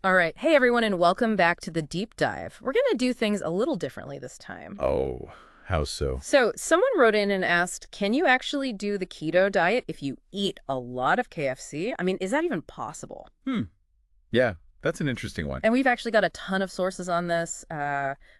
All right. Hey, everyone, and welcome back to the deep dive. We're going to do things a little differently this time. Oh, how so? So, someone wrote in and asked, can you actually do the keto diet if you eat a lot of KFC? I mean, is that even possible? Hmm. Yeah, that's an interesting one. And we've actually got a ton of sources on this.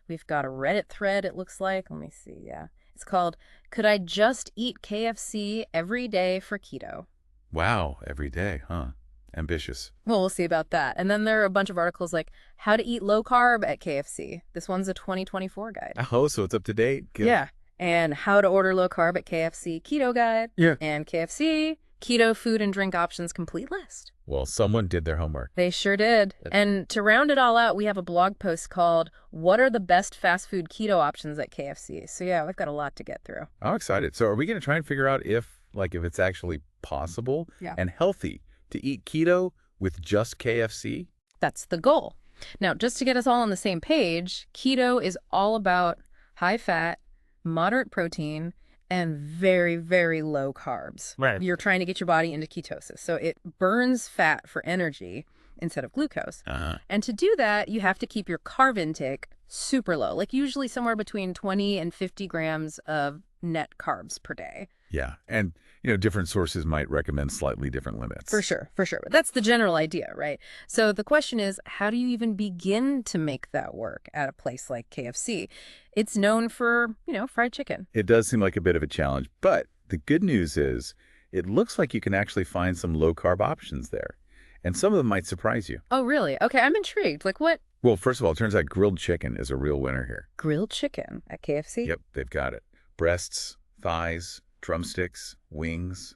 We've got a Reddit thread, it looks like. Let me see. Yeah. It's called, Could I Just Eat KFC Every Day for Keto? Wow, every day, huh? Ambitious. Well, we'll see about that. And then there are a bunch of articles like How to Eat Low Carb at KFC. This one's a 2024 guide. Oh, so it's up to date? Good. Yeah. And How to Order Low Carb at KFC Keto Guide. Yeah. And KFC Keto Food and Drink Options Complete List. Well, someone did their homework. They sure did. And to round it all out, we have a blog post called What Are the Best Fast Food Keto Options at KFC? So yeah, we've got a lot to get through. I'm excited. So are we going to try and figure out if it's actually possible and healthy to eat keto with just KFC? That's the goal. Now, just to get us all on the same page, keto is all about high fat, moderate protein, and very, very low carbs. Right. You're trying to get your body into ketosis. So it burns fat for energy instead of glucose. And to do that, you have to keep your carb intake super low, like usually somewhere between 20 and 50 grams of net carbs per day. Yeah. And, different sources might recommend slightly different limits. For sure, for sure. But that's the general idea, right? So the question is, how do you even begin to make that work at a place like KFC? It's known for, fried chicken. It does seem like a bit of a challenge, but the good news is it looks like you can actually find some low-carb options there, and some of them might surprise you. Oh, really? Okay, I'm intrigued. Like what? Well, first of all, it turns out grilled chicken is a real winner here. Grilled chicken at KFC? Yep, they've got it. Breasts, thighs, drumsticks, wings,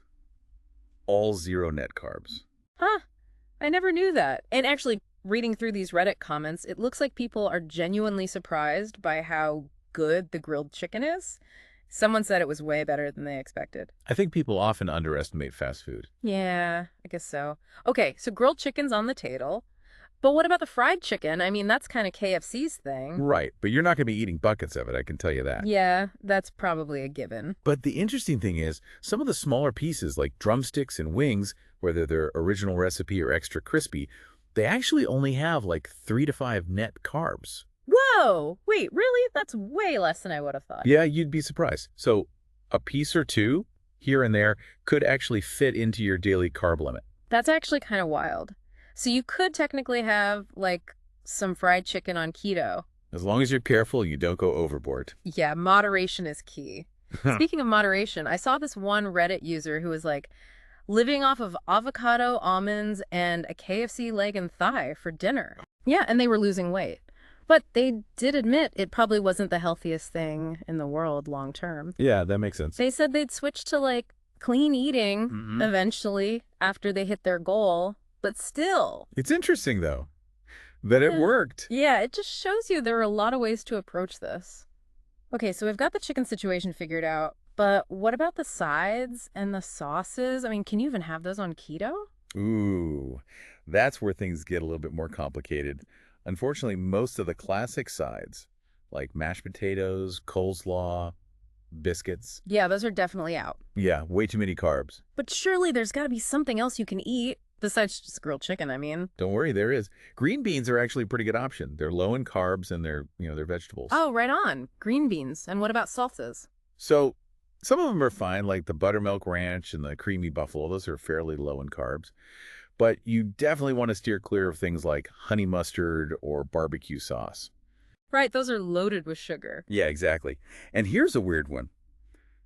all zero net carbs. Huh. I never knew that. And actually, reading through these Reddit comments, it looks like people are genuinely surprised by how good the grilled chicken is. Someone said it was way better than they expected. I think people often underestimate fast food. Yeah, I guess so. Okay, so grilled chicken's on the table. But what about the fried chicken? I mean, that's kind of KFC's thing. Right, but you're not going to be eating buckets of it, I can tell you that. Yeah, that's probably a given. But the interesting thing is, some of the smaller pieces, like drumsticks and wings, whether they're original recipe or extra crispy, they actually only have like 3 to 5 net carbs. Whoa! Wait, really? That's way less than I would have thought. Yeah, you'd be surprised. So a piece or two here and there could actually fit into your daily carb limit. That's actually kind of wild. So you could technically have, like, some fried chicken on keto. As long as you're careful, you don't go overboard. Yeah, moderation is key. Speaking of moderation, I saw this one Reddit user who was like, living off of avocado, almonds, and a KFC leg and thigh for dinner. Yeah, and they were losing weight. But they did admit it probably wasn't the healthiest thing in the world long term. Yeah, that makes sense. They said they'd switch to, like, clean eating eventually after they hit their goal. But still. It's interesting, though, that it worked. Yeah, it just shows you there are a lot of ways to approach this. Okay, so we've got the chicken situation figured out, but what about the sides and the sauces? I mean, can you even have those on keto? Ooh, that's where things get a little bit more complicated. Unfortunately, most of the classic sides, like mashed potatoes, coleslaw, biscuits. Yeah, those are definitely out. Yeah, way too many carbs. But surely there's got to be something else you can eat. Besides just grilled chicken, I mean. Don't worry, there is. Green beans are actually a pretty good option. They're low in carbs and they're vegetables. Oh, right on. Green beans. And what about salsas? So some of them are fine, like the buttermilk ranch and the creamy buffalo. Those are fairly low in carbs. But you definitely want to steer clear of things like honey mustard or barbecue sauce. Right, those are loaded with sugar. Yeah, exactly. And here's a weird one.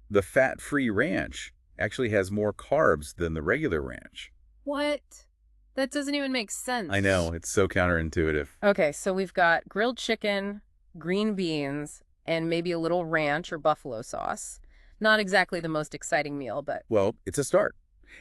The fat-free ranch actually has more carbs than the regular ranch. What? That doesn't even make sense. I know, it's so counterintuitive. Okay, so we've got grilled chicken, green beans, and maybe a little ranch or buffalo sauce. Not exactly the most exciting meal, but... Well, it's a start.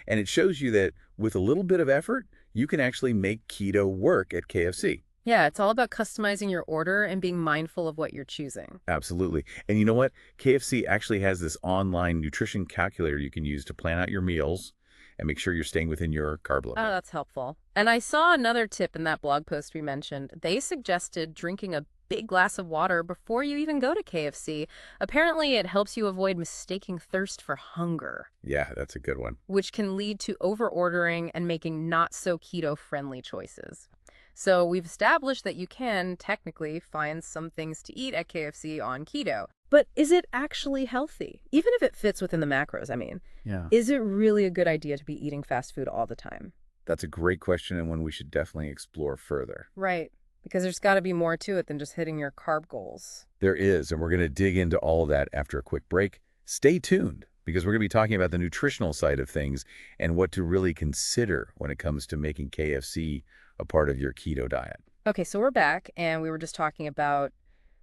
And it shows you that with a little bit of effort, you can actually make keto work at KFC. Yeah, it's all about customizing your order and being mindful of what you're choosing. Absolutely. And you know what? KFC actually has this online nutrition calculator you can use to plan out your meals and make sure you're staying within your carb limit. Oh, that's helpful. And I saw another tip in that blog post we mentioned. They suggested drinking a big glass of water before you even go to KFC. Apparently, it helps you avoid mistaking thirst for hunger. Yeah, that's a good one. Which can lead to over-ordering and making not-so-keto-friendly choices. So we've established that you can technically find some things to eat at KFC on keto. But is it actually healthy? Even if it fits within the macros, I mean, Yeah. is it really a good idea to be eating fast food all the time? That's a great question and one we should definitely explore further. Right. Because there's got to be more to it than just hitting your carb goals. There is, and we're going to dig into all of that after a quick break. Stay tuned, because we're going to be talking about the nutritional side of things and what to really consider when it comes to making KFC a part of your keto diet. Okay, so we're back, and we were just talking about,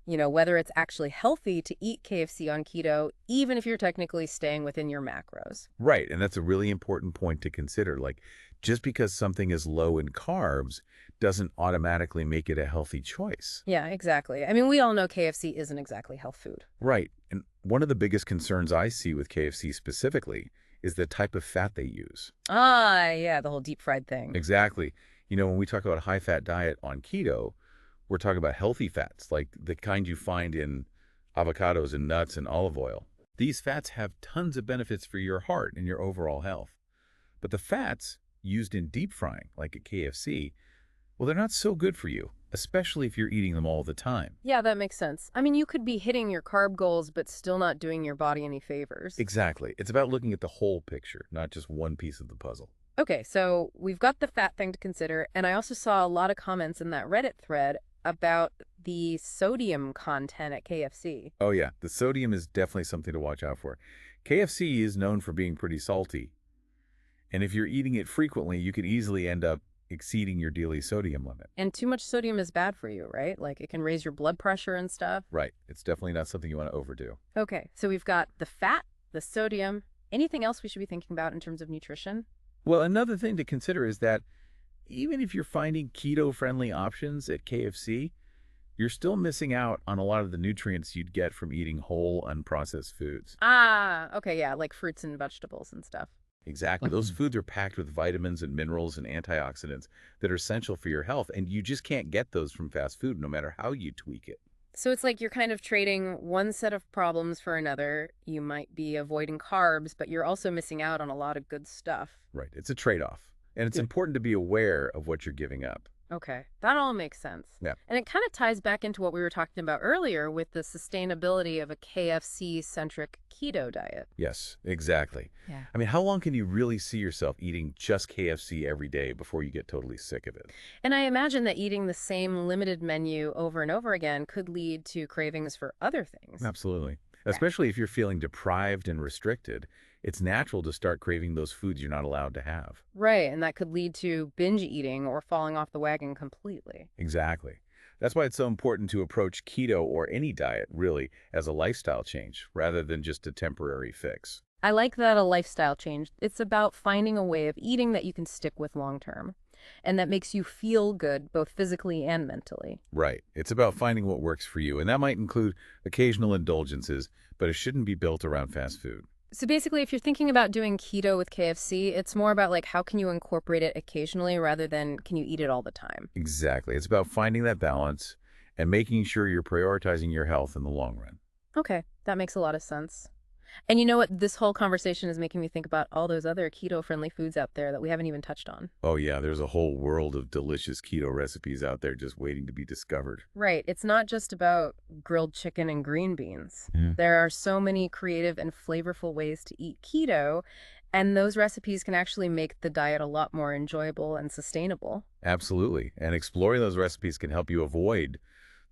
whether it's actually healthy to eat KFC on keto, even if you're technically staying within your macros. Right, and that's a really important point to consider. Like, just because something is low in carbs doesn't automatically make it a healthy choice. Yeah, exactly. I mean, we all know KFC isn't exactly health food. Right, and one of the biggest concerns I see with KFC specifically is the type of fat they use. Ah, yeah, the whole deep fried thing. Exactly. When we talk about a high-fat diet on keto, we're talking about healthy fats, like the kind you find in avocados and nuts and olive oil. These fats have tons of benefits for your heart and your overall health. But the fats used in deep frying, like at KFC, well, they're not so good for you, especially if you're eating them all the time. Yeah, that makes sense. I mean, you could be hitting your carb goals, but still not doing your body any favors. Exactly. It's about looking at the whole picture, not just one piece of the puzzle. Okay, so we've got the fat thing to consider, and I also saw a lot of comments in that Reddit thread about the sodium content at KFC. Oh yeah, the sodium is definitely something to watch out for. KFC is known for being pretty salty, and if you're eating it frequently, you could easily end up exceeding your daily sodium limit. And too much sodium is bad for you, right? Like it can raise your blood pressure and stuff. Right. It's definitely not something you want to overdo. Okay, so we've got the fat, the sodium. Anything else we should be thinking about in terms of nutrition? Well, another thing to consider is that even if you're finding keto-friendly options at KFC, you're still missing out on a lot of the nutrients you'd get from eating whole, unprocessed foods. Ah, okay, yeah, like fruits and vegetables and stuff. Exactly. Those foods are packed with vitamins and minerals and antioxidants that are essential for your health, and you just can't get those from fast food no matter how you tweak it. So it's like you're kind of trading one set of problems for another. You might be avoiding carbs, but you're also missing out on a lot of good stuff. Right. It's a trade-off, and it's important to be aware of what you're giving up. Okay, that all makes sense. Yeah. And it kind of ties back into what we were talking about earlier with the sustainability of a KFC-centric keto diet. Yes, exactly. Yeah. I mean, how long can you really see yourself eating just KFC every day before you get totally sick of it? And I imagine that eating the same limited menu over and over again could lead to cravings for other things. Absolutely. Especially if you're feeling deprived and restricted, it's natural to start craving those foods you're not allowed to have. Right, and that could lead to binge eating or falling off the wagon completely. Exactly. That's why it's so important to approach keto or any diet, really, as a lifestyle change rather than just a temporary fix. I like that a lifestyle change. It's about finding a way of eating that you can stick with long term and that makes you feel good both physically and mentally. Right. It's about finding what works for you, and that might include occasional indulgences, but it shouldn't be built around fast food. So basically, if you're thinking about doing keto with KFC, it's more about like how can you incorporate it occasionally rather than can you eat it all the time? Exactly. It's about finding that balance and making sure you're prioritizing your health in the long run. Okay, that makes a lot of sense. And you know what? This whole conversation is making me think about all those other keto-friendly foods out there that we haven't even touched on. Oh yeah, there's a whole world of delicious keto recipes out there just waiting to be discovered. Right. It's not just about grilled chicken and green beans. Yeah. There are so many creative and flavorful ways to eat keto, and those recipes can actually make the diet a lot more enjoyable and sustainable. Absolutely. And exploring those recipes can help you avoid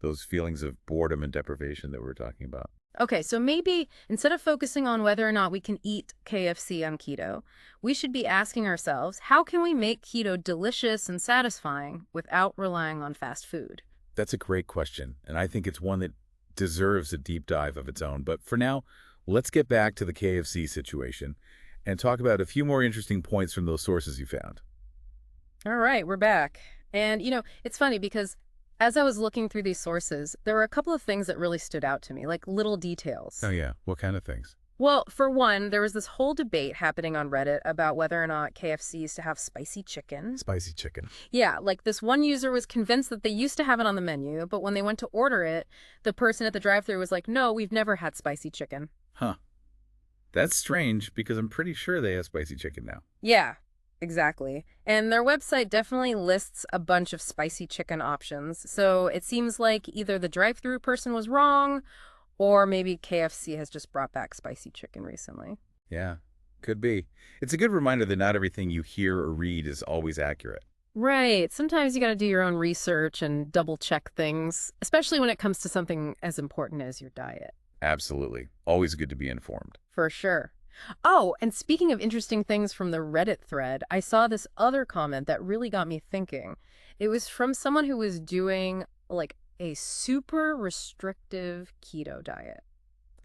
those feelings of boredom and deprivation that we're talking about. Okay, so maybe instead of focusing on whether or not we can eat KFC on keto, we should be asking ourselves, how can we make keto delicious and satisfying without relying on fast food? That's a great question, and I think it's one that deserves a deep dive of its own. But for now, let's get back to the KFC situation and talk about a few more interesting points from those sources you found. All right, we're back. And, it's funny because as I was looking through these sources, there were a couple of things that really stood out to me, like little details. Oh yeah, what kind of things? Well, for one, there was this whole debate happening on Reddit about whether or not KFC used to have spicy chicken. Spicy chicken. Yeah, like this one user was convinced that they used to have it on the menu, but when they went to order it, the person at the drive-thru was like, no, we've never had spicy chicken. Huh. That's strange because I'm pretty sure they have spicy chicken now. Yeah, Exactly. And their website definitely lists a bunch of spicy chicken options. So it seems like either the drive-through person was wrong, or maybe KFC has just brought back spicy chicken recently. Yeah, could be. It's a good reminder that not everything you hear or read is always accurate. Right. Sometimes you got to do your own research and double check things, especially when it comes to something as important as your diet. Absolutely. Always good to be informed. For sure. Oh, and speaking of interesting things from the Reddit thread, I saw this other comment that really got me thinking. It was from someone who was doing like a super restrictive keto diet.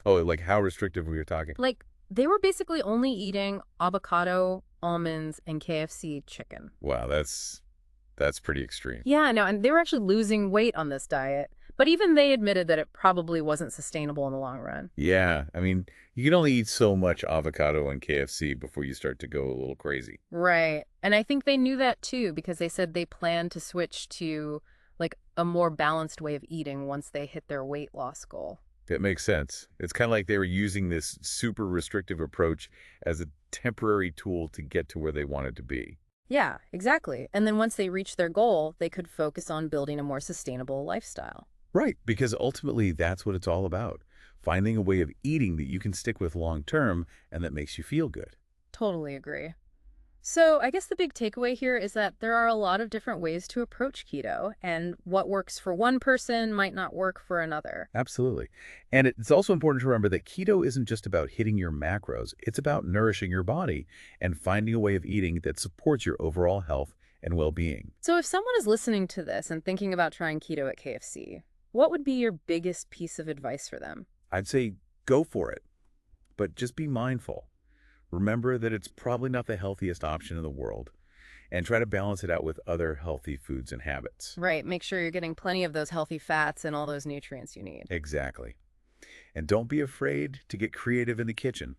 Oh, like how restrictive were you talking? Like they were basically only eating avocado, almonds, and KFC chicken. Wow, that's pretty extreme. Yeah, no, and they were actually losing weight on this diet. But even they admitted that it probably wasn't sustainable in the long run. Yeah, I mean, you can only eat so much avocado and KFC before you start to go a little crazy. Right. And I think they knew that too because they said they planned to switch to like a more balanced way of eating once they hit their weight loss goal. It makes sense. It's kind of like they were using this super restrictive approach as a temporary tool to get to where they wanted to be. Yeah, exactly. And then once they reached their goal, they could focus on building a more sustainable lifestyle. Right, because ultimately that's what it's all about. Finding a way of eating that you can stick with long term and that makes you feel good. Totally agree. So, I guess the big takeaway here is that there are a lot of different ways to approach keto, and what works for one person might not work for another. Absolutely. And it's also important to remember that keto isn't just about hitting your macros, it's about nourishing your body and finding a way of eating that supports your overall health and well being. So, if someone is listening to this and thinking about trying keto at KFC, what would be your biggest piece of advice for them? I'd say go for it, but just be mindful. Remember that it's probably not the healthiest option in the world, and try to balance it out with other healthy foods and habits. Right, make sure you're getting plenty of those healthy fats and all those nutrients you need. Exactly. And don't be afraid to get creative in the kitchen.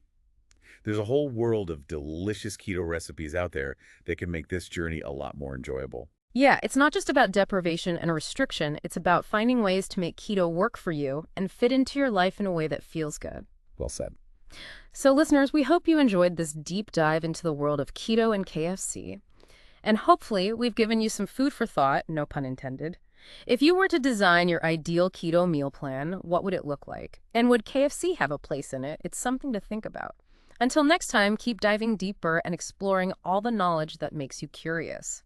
There's a whole world of delicious keto recipes out there that can make this journey a lot more enjoyable. Yeah, it's not just about deprivation and restriction, it's about finding ways to make keto work for you and fit into your life in a way that feels good. Well said. So, listeners, we hope you enjoyed this deep dive into the world of keto and KFC. And hopefully, we've given you some food for thought, no pun intended. If you were to design your ideal keto meal plan, what would it look like? And would KFC have a place in it? It's something to think about. Until next time, keep diving deeper and exploring all the knowledge that makes you curious.